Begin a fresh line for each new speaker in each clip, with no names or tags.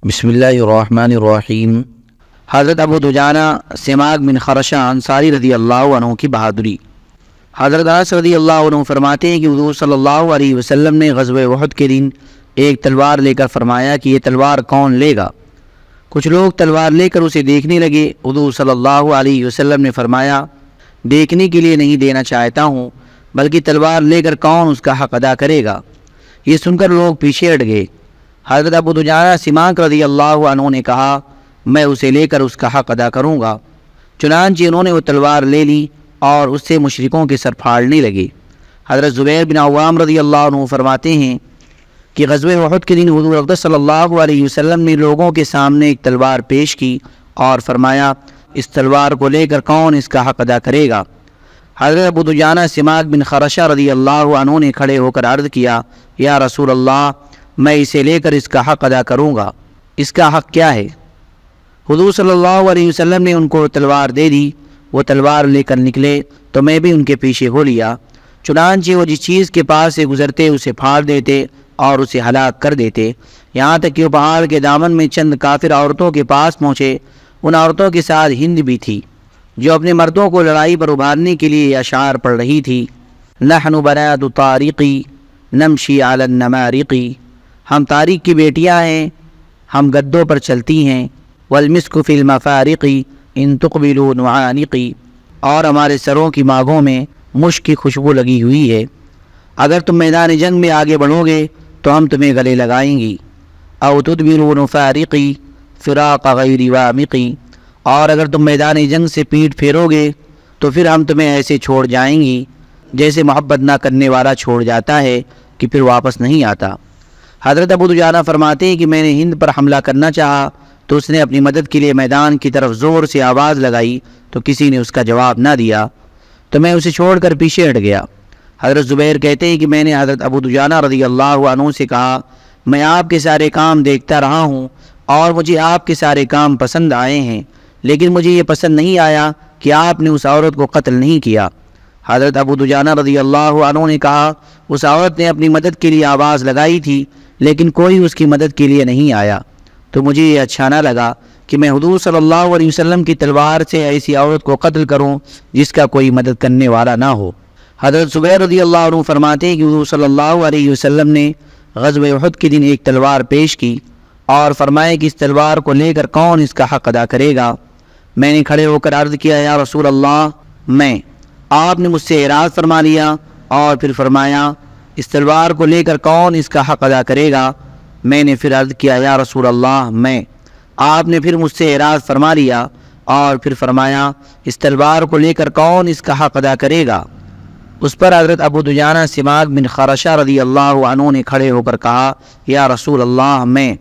بسم اللہ الرحمن الرحیم۔ حضرت ابو دجانہ سماک بن خرشہ انصاری رضی اللہ عنہ کی بہادری۔ حضرت انس رضی اللہ عنہ فرماتے ہیں کہ حضور صلی اللہ علیہ وسلم نے غزوہ احد کے دن ایک تلوار لے کر فرمایا کہ یہ تلوار کون لے گا؟ کچھ لوگ تلوار لے کر اسے دیکھنے لگے۔ حضور صلی اللہ علیہ وسلم نے فرمایا دیکھنے کے لیے نہیں دینا چاہتا ہوں، بلکہ تلوار لے کر کون اس کا حق ادا کرے گا؟ یہ سن کر لوگ پیچھے ہٹ گئے۔ حضرت ابو دجانہ سماک رضی اللہ عنہ نے کہا میں اسے لے کر اس کا حق ادا کروں گا۔ چنانچہ انہوں نے وہ تلوار لے لی اور اس سے مشرکوں کے سر پھاڑنے لگے۔ حضرت زبیر بن عوام رضی اللہ عنہ فرماتے ہیں کہ غزوہ احد کے دن حضور اقدس صلی اللہ علیہ وسلم نے لوگوں کے سامنے ایک تلوار پیش کی اور فرمایا اس تلوار کو لے کر کون اس کا حق ادا کرے گا؟ حضرت ابو دجانہ سماک بن خرشہ رضی اللہ عنہ نے کھڑے ہو کر عرض کیا یا رسول اللہ، میں اسے لے کر اس کا حق ادا کروں گا، اس کا حق کیا ہے؟ حضور صلی اللہ علیہ وسلم نے ان کو تلوار دے دی۔ وہ تلوار لے کر نکلے تو میں بھی ان کے پیچھے ہو لیا۔ چنانچہ وہ جس چیز کے پاس سے گزرتے اسے پھاڑ دیتے اور اسے ہلاک کر دیتے، یہاں تک کہ وہ پہاڑ کے دامن میں چند کافر عورتوں کے پاس پہنچے۔ ان عورتوں کے ساتھ ہند بھی تھی جو اپنے مردوں کو لڑائی پر ابھارنے کے لیے یہ اشعار پڑھ رہی تھی، نحن بنات طارقی نمشی علی النمارقی، ہم طارق کی بیٹیاں ہیں، ہم گدوں پر چلتی ہیں، والمسک فی المفارقی ان تقبلوا نعانقی، اور ہمارے سروں کی ماغوں میں مشک کی خوشبو لگی ہوئی ہے، اگر تم میدان جنگ میں آگے بڑھو گے تو ہم تمہیں گلے لگائیں گی، او تدبروا نفارقی فراق غیر وامقی، اور اگر تم میدان جنگ سے پیٹ پھیرو گے تو پھر ہم تمہیں ایسے چھوڑ جائیں گی جیسے محبت نہ کرنے والا چھوڑ جاتا ہے کہ پھر واپس نہیں آتا۔ حضرت ابو دجانہ فرماتے ہیں کہ میں نے ہند پر حملہ کرنا چاہا تو اس نے اپنی مدد کے لیے میدان کی طرف زور سے آواز لگائی تو کسی نے اس کا جواب نہ دیا، تو میں اسے چھوڑ کر پیچھے ہٹ گیا۔ حضرت زبیر کہتے ہیں کہ میں نے حضرت ابو دجانہ رضی اللہ عنہ سے کہا میں آپ کے سارے کام دیکھتا رہا ہوں اور مجھے آپ کے سارے کام پسند آئے ہیں، لیکن مجھے یہ پسند نہیں آیا کہ آپ نے اس عورت کو قتل نہیں کیا۔ حضرت ابو دجانہ رضی اللہ عنہ نے کہا اس عورت نے اپنی مدد کے لیے آواز لگائی تھی لیکن کوئی اس کی مدد کے لیے نہیں آیا، تو مجھے یہ اچھا نہ لگا کہ میں حضور صلی اللہ علیہ وسلم کی تلوار سے ایسی عورت کو قتل کروں جس کا کوئی مدد کرنے والا نہ ہو۔ حضرت زبیر رضی اللہ عنہ فرماتے ہیں کہ حضور صلی اللہ علیہ وسلم نے غزوہ احد کے دن ایک تلوار پیش کی اور فرمایا کہ اس تلوار کو لے کر کون اس کا حق ادا کرے گا؟ میں نے کھڑے ہو کر عرض کیا یا رسول اللہ میں۔ آپ نے مجھ سے اعراض فرما لیا اور پھر فرمایا اس تلوار کو لے کر کون اس کا حق ادا کرے گا؟ میں نے پھر عرض کیا یا رسول اللہ میں۔ آپ نے پھر مجھ سے اعراض فرما لیا اور پھر فرمایا اس تلوار کو لے کر کون اس کا حق ادا کرے گا؟ اس پر حضرت ابو دجانہ سماک بن خرشہ رضی اللہ عنہ نے کھڑے ہو کر کہا یا رسول اللہ میں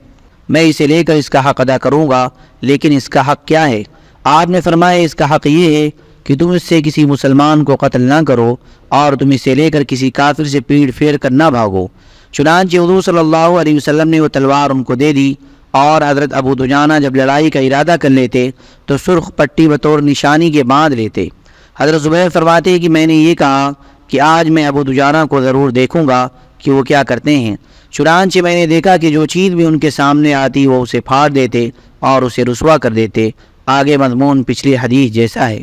اسے لے کر اس کا حق ادا کروں گا، لیکن اس کا حق کیا ہے؟ آپ نے فرمایا اس کا حق یہ ہے کہ تم اس سے کسی مسلمان کو قتل نہ کرو اور تم اسے لے کر کسی کافر سے پیٹ پھیر کر نہ بھاگو۔ چنانچہ حضور صلی اللہ علیہ وسلم نے وہ تلوار ان کو دے دی اور حضرت ابو دجانہ جب لڑائی کا ارادہ کر لیتے تو سرخ پٹی بطور نشانی کے باندھ لیتے۔ حضرت زبیر فرماتے ہیں کہ میں نے یہ کہا کہ آج میں ابو دجانہ کو ضرور دیکھوں گا کہ وہ کیا کرتے ہیں۔ چنانچہ میں نے دیکھا کہ جو چیز بھی ان کے سامنے آتی وہ اسے پھاڑ دیتے اور اسے رسوا کر دیتے۔ آگے مضمون پچھلی حدیث جیسا ہے۔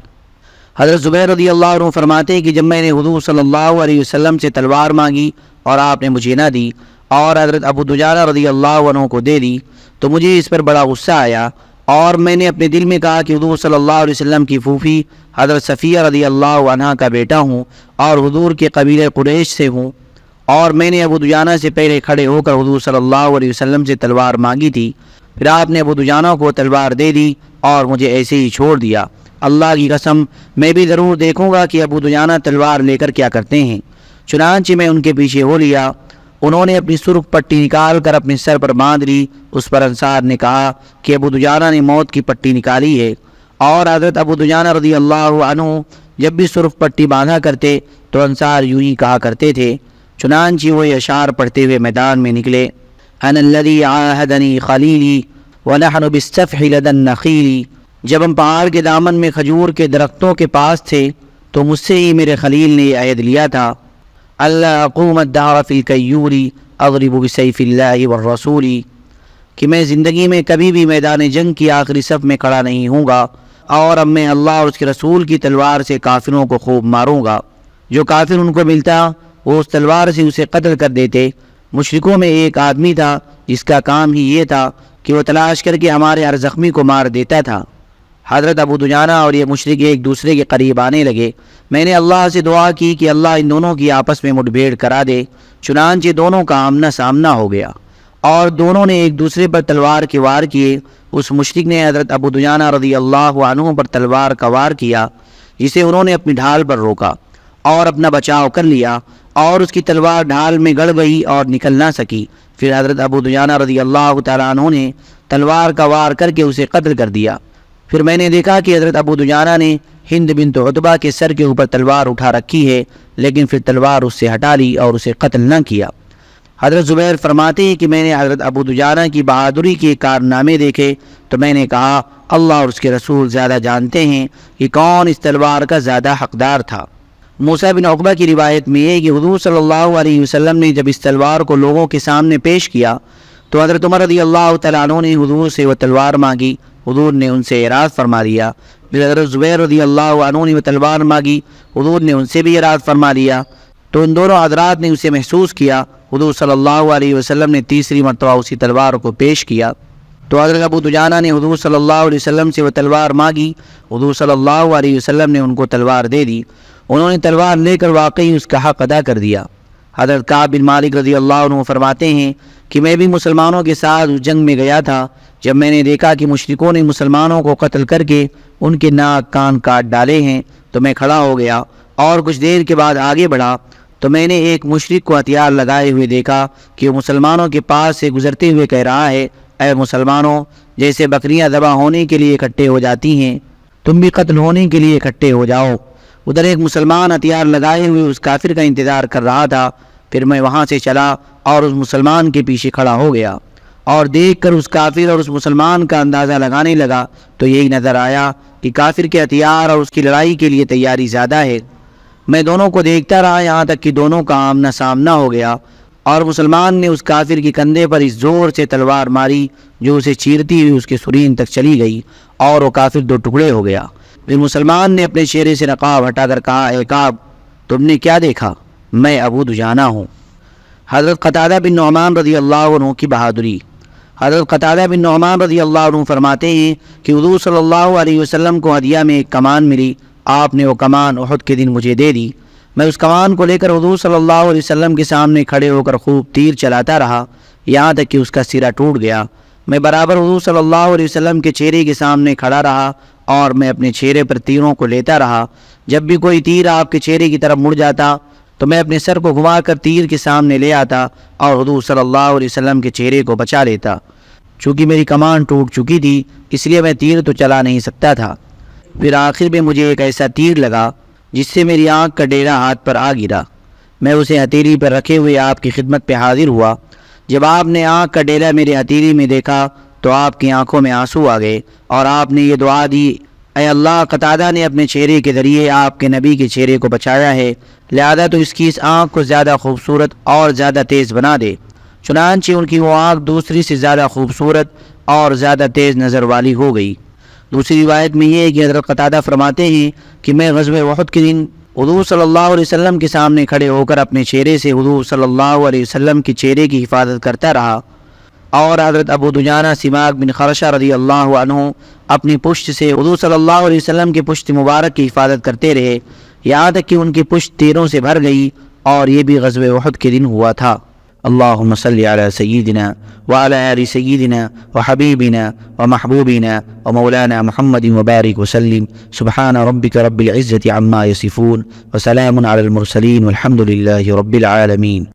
حضرت زبیر رضی اللہ عنہ فرماتے ہیں کہ جب میں نے حضور صلی اللہ علیہ وسلم سے تلوار مانگی اور آپ نے مجھے نہ دی اور حضرت ابو دجانہ رضی اللہ عنہ کو دے دی تو مجھے اس پر بڑا غصہ آیا اور میں نے اپنے دل میں کہا کہ حضور صلی اللہ علیہ وسلم کی پھوپھی حضرت صفیہ رضی اللہ عنہ کا بیٹا ہوں اور حضور کے قبیلہ قریش سے ہوں، اور میں نے ابو دجانہ سے پہلے کھڑے ہو کر حضور صلی اللہ علیہ وسلم سے تلوار مانگی تھی، پھر آپ نے ابو دجانہ کو تلوار دے دی اور مجھے ایسے ہی چھوڑ دیا۔ اللہ کی قسم میں بھی ضرور دیکھوں گا کہ ابو دجانہ تلوار لے کر کیا کرتے ہیں۔ چنانچہ میں ان کے پیچھے ہو لیا۔ انہوں نے اپنی سرخ پٹی نکال کر اپنے سر پر باندھ لی۔ اس پر انصار نے کہا کہ ابو دجانہ نے موت کی پٹی نکالی ہے، اور حضرت ابو دجانہ رضی اللہ عنہ جب بھی سرخ پٹی باندھا کرتے تو انصار یوں ہی کہا کرتے تھے۔ چنانچہ وہ یہ اشعار پڑھتے ہوئے میدان میں نکلے، انا الذی عاہدنی خلیلی ونحن بالسفح لدى النخیل، جب ہم پہاڑ کے دامن میں کھجور کے درختوں کے پاس تھے تو مجھ سے ہی میرے خلیل نے یہ عہد لیا تھا، اللہ اقوم الدہر فی الکیور اضرب بسیف اللہ والرسول، کہ میں زندگی میں کبھی بھی میدان جنگ کی آخری صف میں کھڑا نہیں ہوں گا، اور اب میں اللہ اور اس کے رسول کی تلوار سے کافروں کو خوب ماروں گا۔ جو کافر ان کو ملتا وہ اس تلوار سے اسے قتل کر دیتے۔ مشرکوں میں ایک آدمی تھا جس کا کام ہی یہ تھا کہ وہ تلاش کر کے ہمارے ہر زخمی کو مار دیتا تھا۔ حضرت ابو دجانہ اور یہ مشرک ایک دوسرے کے قریب آنے لگے۔ میں نے اللہ سے دعا کی کہ اللہ ان دونوں کی آپس میں مٹ بھیڑ کرا دے۔ چنانچہ دونوں کا آمنا سامنا ہو گیا اور دونوں نے ایک دوسرے پر تلوار کے وار کیے۔ اس مشرک نے حضرت ابو دجانہ رضی اللہ عنہ پر تلوار کا وار کیا، جسے انہوں نے اپنی ڈھال پر روکا اور اپنا بچاؤ کر لیا، اور اس کی تلوار ڈھال میں گڑ گئی اور نکل نہ سکی۔ پھر حضرت ابو دجانہ رضی اللہ تعالیٰ عنہ نے تلوار کا وار کر کے اسے قتل کر دیا۔ پھر میں نے دیکھا کہ حضرت ابو دجانہ نے ہند بنت عتبہ کے سر کے اوپر تلوار اٹھا رکھی ہے، لیکن پھر تلوار اس سے ہٹا لی اور اسے قتل نہ کیا۔ حضرت زبیر فرماتے ہیں کہ میں نے حضرت ابو دجانہ کی بہادری کے کارنامے دیکھے تو میں نے کہا اللہ اور اس کے رسول زیادہ جانتے ہیں کہ کون اس تلوار کا زیادہ حقدار تھا۔ موسیٰ بن عقبہ کی روایت میں ہے کہ حضور صلی اللہ علیہ وسلم نے جب اس تلوار کو لوگوں کے سامنے پیش کیا تو حضرت عمر رضی اللہ تعالیٰ عنہ نے حضور سے وہ تلوار مانگی، حضور نے ان سے اعراض فرما لیا۔ پھر حضرت زبیر رضی اللہ عنہ نے وہ تلوار مانگی، حضور نے ان سے بھی اعراض فرما لیا۔ تو ان دونوں حضرات نے اسے محسوس کیا۔ حضور صلی اللہ علیہ وسلم نے تیسری مرتبہ اسی تلوار کو پیش کیا تو حضرت ابو دجانہ نے حضور صلی اللہ علیہ وسلم سے وہ تلوار مانگی، حضور صلی اللہ علیہ وسلم نے ان کو تلوار دے دی۔ انہوں نے تلوار لے کر واقعی اس کا حق ادا کر دیا۔ حضرت کعب بن مالک رضی اللہ عنہ فرماتے ہیں کہ میں بھی مسلمانوں کے ساتھ اس جنگ میں گیا تھا۔ جب میں نے دیکھا کہ مشرکوں نے مسلمانوں کو قتل کر کے ان کے ناک کان کاٹ ڈالے ہیں تو میں کھڑا ہو گیا اور کچھ دیر کے بعد آگے بڑھا تو میں نے ایک مشرک کو ہتھیار لگائے ہوئے دیکھا کہ وہ مسلمانوں کے پاس سے گزرتے ہوئے کہہ رہا ہے، اے مسلمانوں، جیسے بکریاں ذبح ہونے کے لیے اکٹھے ہو جاتی ہیں تم بھی قتل ہونے کے لیے اکٹھے ہو جاؤ۔ ادھر ایک مسلمان ہتھیار لگائے ہوئے اس کافر کا انتظار کر رہا تھا۔ پھر میں وہاں سے چلا اور اس مسلمان کے پیچھے کھڑا ہو گیا اور دیکھ کر اس کافر اور اس مسلمان کا اندازہ لگانے لگا تو یہی نظر آیا کہ کافر کے ہتھیار اور اس کی لڑائی کے لیے تیاری زیادہ ہے۔ میں دونوں کو دیکھتا رہا یہاں تک کہ دونوں کا آمنا سامنا ہو گیا اور مسلمان نے اس کافر کے کندھے پر اس زور سے تلوار ماری جو اسے چیرتی ہوئی اس کے سرین تک چلی گئی اور وہ کافر دو ٹکڑے ہو گیا۔ پھر مسلمان نے اپنے چہرے سے نقاب ہٹا کر کہا، اے کعب، تم نے کیا دیکھا؟ میں ابو دجانہ ہوں۔ حضرت قتادہ بن نعمان رضی اللہ عنہ کی بہادری۔ حضرت قتادہ بن نعمان رضی اللہ عنہ فرماتے ہیں کہ حضور صلی اللہ علیہ وسلم کو ہدیہ میں ایک کمان ملی، آپ نے وہ کمان احد کے دن مجھے دے دی۔ میں اس کمان کو لے کر حضور صلی اللہ علیہ وسلم کے سامنے کھڑے ہو کر خوب تیر چلاتا رہا یہاں تک کہ اس کا سرا ٹوٹ گیا۔ میں برابر حضور صلی اللہ علیہ وسلم کے چہرے کے سامنے کھڑا رہا اور میں اپنے چہرے پر تیروں کو لیتا رہا۔ جب بھی کوئی تیر آپ کے چہرے کی طرف مڑ جاتا تو میں اپنے سر کو گھما کر تیر کے سامنے لے آتا اور حضور صلی اللہ علیہ وسلم کے چہرے کو بچا لیتا۔ چونکہ میری کمان ٹوٹ چکی تھی اس لیے میں تیر تو چلا نہیں سکتا تھا۔ پھر آخر میں مجھے ایک ایسا تیر لگا جس سے میری آنکھ کا ڈیرا ہاتھ پر آ گرا۔ میں اسے ہتھیلی پر رکھے ہوئے آپ کی خدمت پہ حاضر ہوا۔ جب آپ نے آنکھ کا ڈیرا میرے ہتھیلی میں دیکھا تو آپ کی آنکھوں میں آنسو آ گئے اور آپ نے یہ دعا دی، اے اللہ، قتادہ نے اپنے چہرے کے ذریعے آپ کے نبی کے چہرے کو بچایا ہے، لہذا تو اس کی اس آنکھ کو زیادہ خوبصورت اور زیادہ تیز بنا دے۔ چنانچہ ان کی وہ آنکھ دوسری سے زیادہ خوبصورت اور زیادہ تیز نظر والی ہو گئی۔ دوسری روایت میں یہ ہے کہ حضرت قتادہ فرماتے ہیں کہ میں غزوہ احد کے دن حضور صلی اللہ علیہ وسلم کے سامنے کھڑے ہو کر اپنے چہرے سے حضور صلی اللہ علیہ وسلم کے چہرے کی حفاظت کرتا رہا اور حضرت ابو دجانہ سماک بن خرشہ رضی اللہ عنہ اپنی پشت سے حضور صلی اللہ علیہ وسلم کے پشت مبارک کی حفاظت کرتے رہے یہاں تک کہ ان کی پشت تیروں سے بھر گئی، اور یہ بھی غزوہ احد کے دن ہوا تھا۔ اللہم صلی علی سیدنا وعلی آل سیدنا وحبیبنا ومحبوبنا ومولانا محمد وبارک وسلم۔ سبحان ربک رب العزة عما یصفون وسلام علی المرسلین والحمد للہ رب العالمین۔